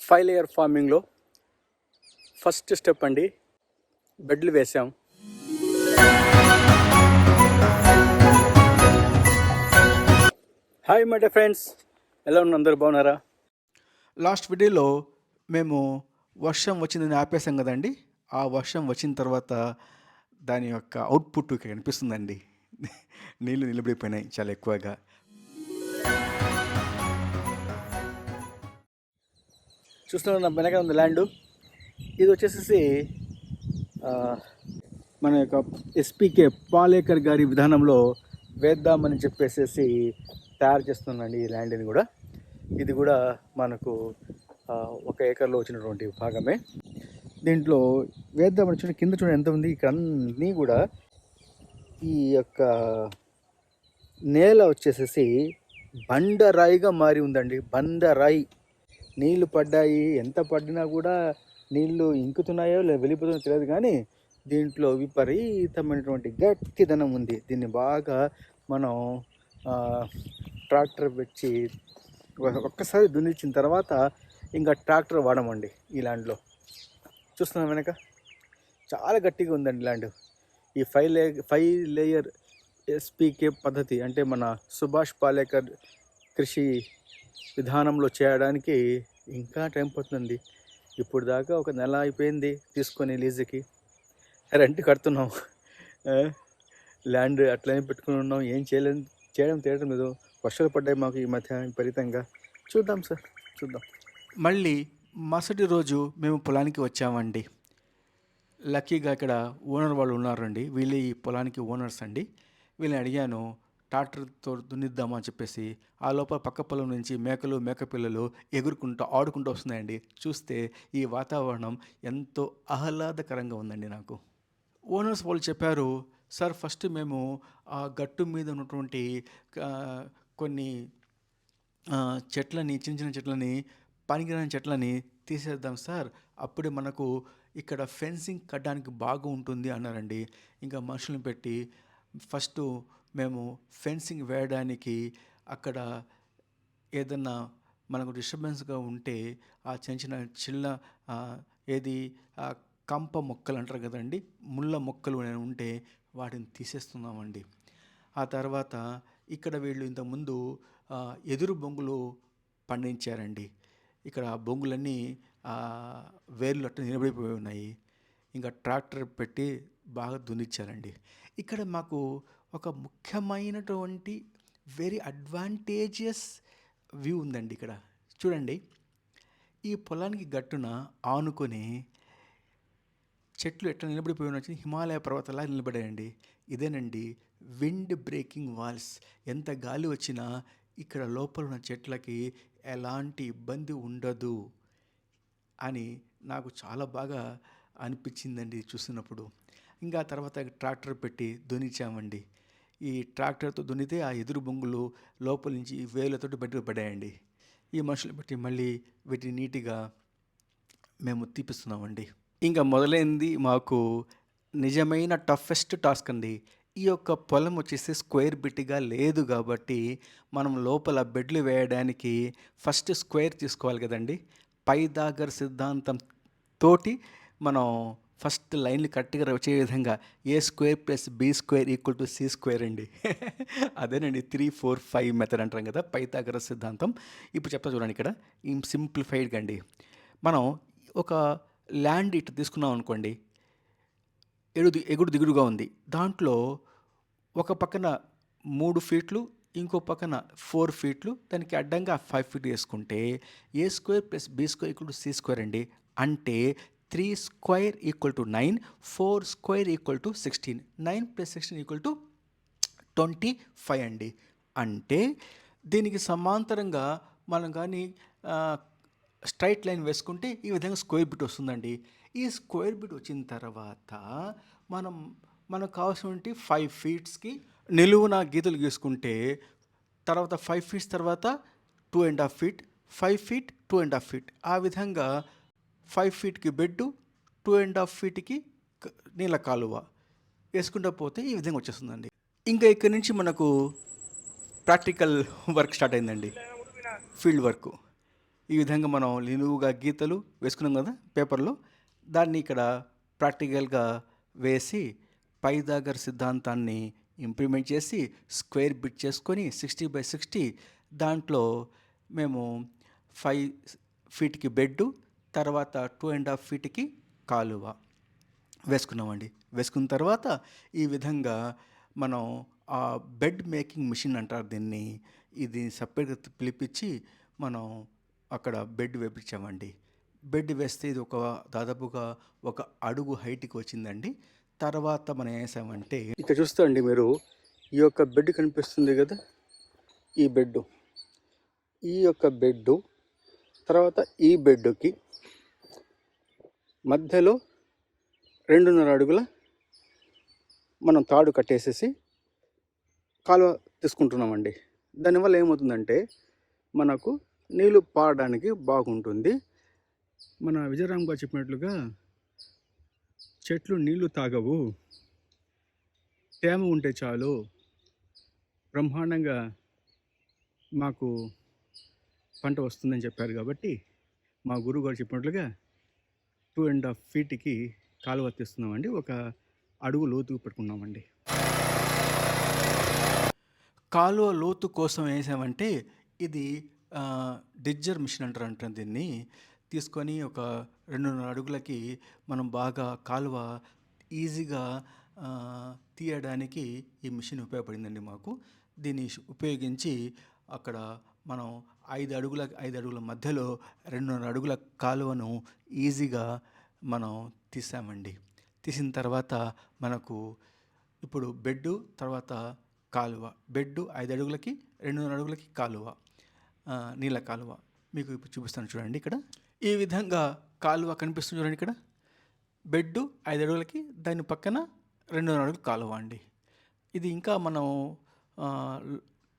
5 layer ఫార్మింగ్లో first step అండి, బెడ్లు వేసాం. హాయ్ మై డే ఫ్రెండ్స్, ఎలా ఉన్నారు? అందరూ బాగున్నారా? లాస్ట్ వీడియోలో మేము వర్షం వచ్చిందని ఆపేసాం కదండి. ఆ వర్షం వచ్చిన తర్వాత దాని యొక్క అవుట్పుట్ ఇక్కడ కనిపిస్తుందండి. నీళ్ళు నిలబడిపోయినాయి చాలా ఎక్కువగా. చూస్తున్న వెనక ఉంది ల్యాండ్. ఇది వచ్చేసేసి మన యొక్క ఎస్పీకే పాలేకర్ గారి విధానంలో వేద్దామని చెప్పేసి తయారు చేస్తుందండి ఈ ల్యాండ్ని కూడా. ఇది కూడా మనకు 1 ఏకర్లో వచ్చినటువంటి భాగమే. దీంట్లో వేద్దామని వచ్చిన కింద చూడండి ఎంత ఉంది. ఇక్కడ అన్నీ కూడా ఈ యొక్క నేల వచ్చేసేసి బండరాయిగా మారి ఉందండి. బండరాయి, నీళ్లు పడ్డాయి, ఎంత పడినా కూడా నీళ్లు ఇంకుతున్నాయో లేదా వెళ్ళిపోతున్నాయో తెలియదు, కానీ దీంట్లో విపరీతమైనటువంటి గట్టిదనం ఉంది. దీన్ని బాగా మనం ట్రాక్టర్ పెట్టి ఒక్కసారి దున్నిచ్చిన తర్వాత ఇంకా ట్రాక్టర్ వాడమండి. ఈ ల్యాండ్లో చూస్తున్నాం వెనక చాలా గట్టిగా ఉందండి ల్యాండ్. ఈ 5 లేయర్ ఎస్పీకే పద్ధతి అంటే మన సుభాష్ పాలేకర్ కృషి విధానంలో చేయడానికి ఇంకా టైం పడుతుంది. ఇప్పుడు దాకా 1 నెల అయిపోయింది తీసుకొని లీజుకి, రెంట్ కడుతున్నాం, ల్యాండ్ అట్లనే పెట్టుకుని ఉన్నాం. ఏం చేయడం తేయడం లేదు. వర్షాలు పడ్డాయి మాకు ఈ మధ్య విపరీతంగా. చూద్దాం సార్, చూద్దాం. మళ్ళీ మరుసటి రోజు మేము పొలానికి వచ్చామండి. లక్కీగా ఇక్కడ ఓనర్ వాళ్ళు ఉన్నారండి. వీళ్ళు ఈ పొలానికి ఓనర్స్ అండి. వీళ్ళని అడిగాను ట్రాక్టర్తో దున్నిద్దామని చెప్పేసి. ఆ లోపల పక్క పొలం నుంచి మేకపిల్లలు ఎగురుకుంటూ ఆడుకుంటూ వస్తున్నాయండి. చూస్తే ఈ వాతావరణం ఎంతో ఆహ్లాదకరంగా ఉందండి నాకు. ఓనర్స్ వాళ్ళు చెప్పారు, సార్ ఫస్ట్ మేము ఆ గట్టు మీద ఉన్నటువంటి కొన్ని చెట్లని, చిన్న చెట్లని, పనికిరాని చెట్లని తీసేద్దాం సార్, అప్పుడే మనకు ఇక్కడ ఫెన్సింగ్ కట్టడానికి బాగా ఉంటుంది అన్నారండి. ఇంకా మనుషులను పెట్టి ఫస్ట్ మేము ఫెన్సింగ్ వేయడానికి అక్కడ ఏదన్నా మనకు డిస్టర్బెన్స్గా ఉంటే ఆ చిన్న కంప మొక్కలు అంటారు కదండి, ముళ్ళ మొక్కలు ఉంటే వాటిని తీసేస్తున్నామండి. ఆ తర్వాత ఇక్కడ వీళ్ళు ఇంతకుముందు ఎదురు బొంగులు పండించారండి. ఇక్కడ బొంగులన్నీ వేర్లు అట్లా నిలబడిపోయి ఉన్నాయి. ఇంకా ట్రాక్టర్ పెట్టి బాగా దున్నిచ్చారండి. ఇక్కడ మాకు ఒక ముఖ్యమైనటువంటి వెరీ అడ్వాంటేజియస్ వ్యూ ఉందండి. ఇక్కడ చూడండి, ఈ పొలానికి గట్టున ఆనుకొని చెట్లు ఎట్లా నిలబడిపోయి వచ్చి హిమాలయ పర్వతాలా నిలబడాయండి. ఇదేనండి విండ్ బ్రేకింగ్ వాల్స్. ఎంత గాలి వచ్చినా ఇక్కడ లోపల ఉన్న చెట్లకి ఎలాంటి ఇబ్బంది ఉండదు అని నాకు చాలా బాగా అనిపించిందండి చూస్తున్నప్పుడు. ఇంకా తర్వాత ట్రాక్టర్ పెట్టి దున్నిచ్చామండి. ఈ ట్రాక్టర్తో దున్నితే ఆ ఎదురు బొంగులు లోపల నుంచి వేలతోటి బయటకు పడ్డాయండి. ఈ మనుషులు పెట్టి మళ్ళీ వీటిని నీట్గా మేము తీపిస్తున్నామండి. ఇంకా మొదలైంది మాకు నిజమైన టఫెస్ట్ టాస్క్ అండి. ఈ యొక్క పొలం వచ్చేసి స్క్వేర్ బిట్గా లేదు కాబట్టి మనం లోపల బెడ్లు వేయడానికి ఫస్ట్ స్క్వేర్ తీసుకోవాలి కదండి. పైథాగరస్ సిద్ధాంతం తోటి మనం ఫస్ట్ లైన్లు కరెక్ట్గా వచ్చే విధంగా A² + B² = C² అండి. అదేనండి 3, 4, 5 మెథడ్ అంటాం కదా, పైథాగరస్ సిద్ధాంతం. ఇప్పుడు చెప్తా చూడండి. ఇక్కడ సింప్లిఫైడ్గా అండి, మనం ఒక ల్యాండ్ ఇటు తీసుకున్నాం అనుకోండి, ఎగుడు దిగుడుగా ఉంది. దాంట్లో ఒక పక్కన 3 ఫీట్లు, ఇంకో పక్కన 4 ఫీట్లు, దానికి అడ్డంగా 5 ఫీట్ వేసుకుంటే A² + B² = C² అండి. అంటే 3² = 9, 4² = 16, 9 + 16 = 25 అండి. అంటే దీనికి సమాంతరంగా మనం కానీ స్ట్రైట్ లైన్ వేసుకుంటే ఈ విధంగా స్క్వేర్ బిట్ వస్తుందండి. ఈ స్క్వేర్ బిట్ వచ్చిన తర్వాత మనకు కావాల్సినటువంటి 5 ఫీట్స్కి నిలువున గీతలు గీసుకుంటే తర్వాత 5 ఫీట్స్ తర్వాత 2.5 ఫీట్, 5 ఫీట్, 2.5 ఫీట్, ఆ విధంగా 5 ఫీట్కి బెడ్డు, 2.5 ఫీట్కి నీళ్ళ కాలువ వేసుకుంటూ పోతే ఈ విధంగా వచ్చేస్తుందండి. ఇంకా ఇక్కడి నుంచి మనకు ప్రాక్టికల్ వర్క్ స్టార్ట్ అయిందండి, ఫీల్డ్ వర్క్. ఈ విధంగా మనం నిలువుగా గీతలు వేసుకున్నాం కదా పేపర్లో, దాన్ని ఇక్కడ ప్రాక్టికల్గా వేసి పైథాగరస్ సిద్ధాంతాన్ని ఇంప్లిమెంట్ చేసి స్క్వేర్ బిట్ చేసుకొని 60/60 దాంట్లో మేము 5 ఫీట్కి బెడ్డు, తర్వాత 2.5 ఫీట్కి కాలువ వేసుకున్నామండి. వేసుకున్న తర్వాత ఈ విధంగా మనం ఆ బెడ్ మేకింగ్ మిషన్ అంటారు దీన్ని, ఇది సపరేట్గా పిలిపించి మనం అక్కడ బెడ్ వేపించామండి. బెడ్ వేస్తే ఇది దాదాపుగా 1 అడుగు హైట్కి వచ్చిందండి. తర్వాత మనం ఏం చేసామంటే, ఇక్కడ చూస్తే అండి మీరు ఈ యొక్క బెడ్ కనిపిస్తుంది కదా, ఈ బెడ్, ఈ యొక్క బెడ్ తర్వాత ఈ బెడ్కి మధ్యలో 2.5 అడుగుల మనం తాడు కట్టేసేసి కాలువ తీసుకుంటున్నామండి. దానివల్ల ఏమవుతుందంటే మనకు నీళ్ళు పారడానికి బాగుంటుంది. మన విజయరామ్ గారు చెప్పినట్లుగా చెట్లు నీళ్లు తాగవు, తేమ ఉంటే చాలు బ్రహ్మాండంగా మాకు పంట వస్తుందని చెప్పారు. కాబట్టి మా గురువు గారు చెప్పినట్లుగా 2.5 ఫీట్కి కాలువ తీస్తున్నామండి. 1 అడుగు లోతుకు పెట్టుకున్నామండి. కాలువ లోతు కోసం వేసామంటే ఇది డిజ్జర్ మిషన్ అంటారు దీన్ని. తీసుకొని ఒక 2.5 అడుగులకి మనం బాగా కాలువ ఈజీగా తీయడానికి ఈ మిషన్ ఉపయోగపడిందండి మాకు. దీన్ని ఉపయోగించి అక్కడ మనం 5 అడుగుల మధ్యలో 2.5 అడుగుల కాలువను ఈజీగా మనం తీసామండి. తీసిన తర్వాత మనకు ఇప్పుడు బెడ్డు, తర్వాత కాలువ, బెడ్డు 5 అడుగులకి 2.5 అడుగులకి కాలువ, నీళ్ళ కాలువ మీకు ఇప్పుడు చూపిస్తాను చూడండి. ఇక్కడ ఈ విధంగా కాలువ కనిపిస్తుంది చూడండి. ఇక్కడ బెడ్డు 5 అడుగులకి, దాని పక్కన 2.5 అడుగులు కాలువ అండి. ఇది ఇంకా మనం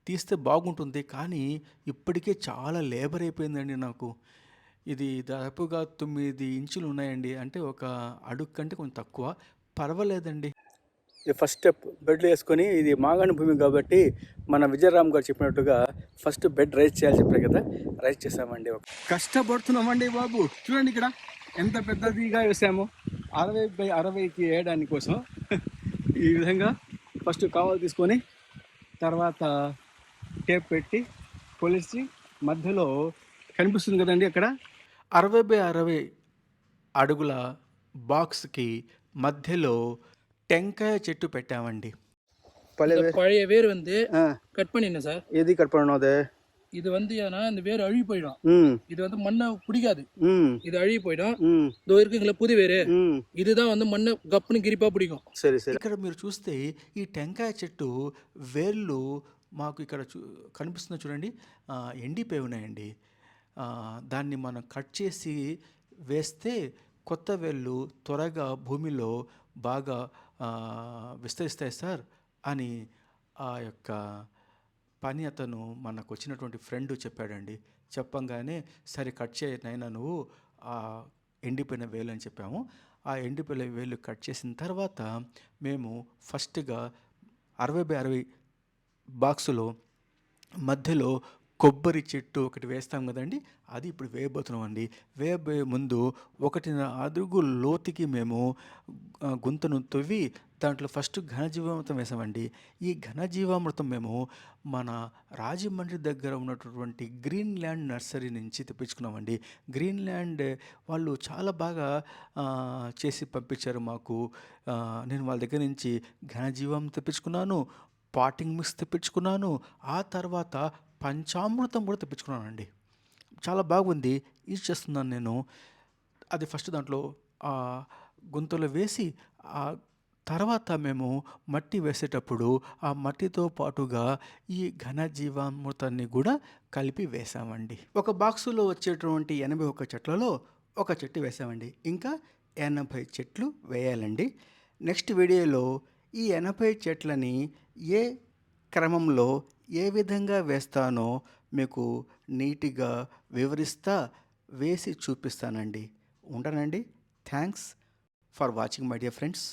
తీస్తే బాగుంటుంది, కానీ ఇప్పటికే చాలా లేబర్ అయిపోయిందండి నాకు. ఇది దాదాపుగా 9 ఇంచులు ఉన్నాయండి. అంటే 1 అడుగు కంటే కొంచెం తక్కువ, పర్వాలేదండి. ఇది ఫస్ట్ స్టెప్ బెడ్లు వేసుకొని, ఇది మాగాణి భూమి కాబట్టి మన విజయరామ్ గారు చెప్పినట్టుగా ఫస్ట్ బెడ్ రైజ్ చేయాలి చెప్పారు కదా, రైజ్ చేసామండి. కష్టపడుతున్నామండి బాబు. చూడండి ఇక్కడ ఎంత పెద్దదిగా వేసామో, 60/60కి వేయడానికి కోసం. ఈ విధంగా ఫస్ట్ కావాలి తీసుకొని, తర్వాత టేప్ పెట్టి కొలిసి మధ్యలో కనిపిస్తుంది కదండి అక్కడ 60/60 అడుగుల బాక్స్కి మధ్యలో టెంకాయ చెట్టు పెట్టామండి. பழைய வேர் வந்து கட் பண்ணிடணும் சார். ఏది కట్ பண்ணணும் அது? இது வந்து ஏன்னா இந்த வேர் அழுகி போயிடும். இது வந்து மண்ணை பிடிக்காது, இது அழுகி போயிடும். இதோ இருக்குங்களா புது வேறு, இதுதான் வந்து మన్ను గప్పుని గిరిపా పిడిக்கும். సరే సరే. ఇక్కడ మీరు చూస్తే ఈ టెంకాయ చెట్టు వేర్లు మాకు ఇక్కడ కనిపిస్తుంది చూడండి, ఎండిపోయి ఉన్నాయండి. దాన్ని మనం కట్ చేసి వేస్తే కొత్త వేళ్ళు త్వరగా భూమిలో బాగా విస్తరిస్తాయి సార్ అని ఆ యొక్క పని అతను మనకు వచ్చినటువంటి ఫ్రెండ్ చెప్పాడండి. చెప్పంగానే సరే కట్ చేయనైనా నువ్వు ఆ ఎండిపోయిన వేలు అని చెప్పాము. ఆ ఎండిపోయిన వేలు కట్ చేసిన తర్వాత మేము ఫస్ట్గా 60/60 బాక్సులో మధ్యలో కొబ్బరి చెట్టు ఒకటి వేస్తాం కదండి, అది ఇప్పుడు వేయబోతున్నాం అండి. వేయబోయే ముందు 1.5 అడుగు లోతుకి మేము గుంతను తవ్వి దాంట్లో ఫస్ట్ ఘనజీవామృతం వేసామండి. ఈ ఘనజీవామృతం మేము మన రాజమండ్రి దగ్గర ఉన్నటువంటి గ్రీన్ ల్యాండ్ నర్సరీ నుంచి తెప్పించుకున్నామండి. గ్రీన్ ల్యాండ్ వాళ్ళు చాలా బాగా చేసి పంపించారు మాకు. నేను వాళ్ళ దగ్గర నుంచి ఘనజీవామృతం తెప్పించుకున్నాను, పాటింగ్ మిక్స్ తెప్పించుకున్నాను, ఆ తర్వాత పంచామృతం కూడా తెప్పించుకున్నానండి. చాలా బాగుంది, యూజ్ చేస్తున్నాను నేను. అది ఫస్ట్ దాంట్లో గుంతలో వేసి ఆ తర్వాత మేము మట్టి వేసేటప్పుడు ఆ మట్టితో పాటుగా ఈ ఘనజీవామృతాన్ని కూడా కలిపి వేసామండి. ఒక బాక్సులో వచ్చేటువంటి 81 చెట్లలో 1 చెట్టు వేసామండి. ఇంకా 80 చెట్లు వేయాలండి. నెక్స్ట్ వీడియోలో ఈ 80 చెట్లని ఏ క్రమంలో ఏ విధంగా వేస్తానో మీకు నీట్గా వివరిస్తా వేసి చూపిస్తానండి. ఉంటానండి. Thanks for watching my dear friends.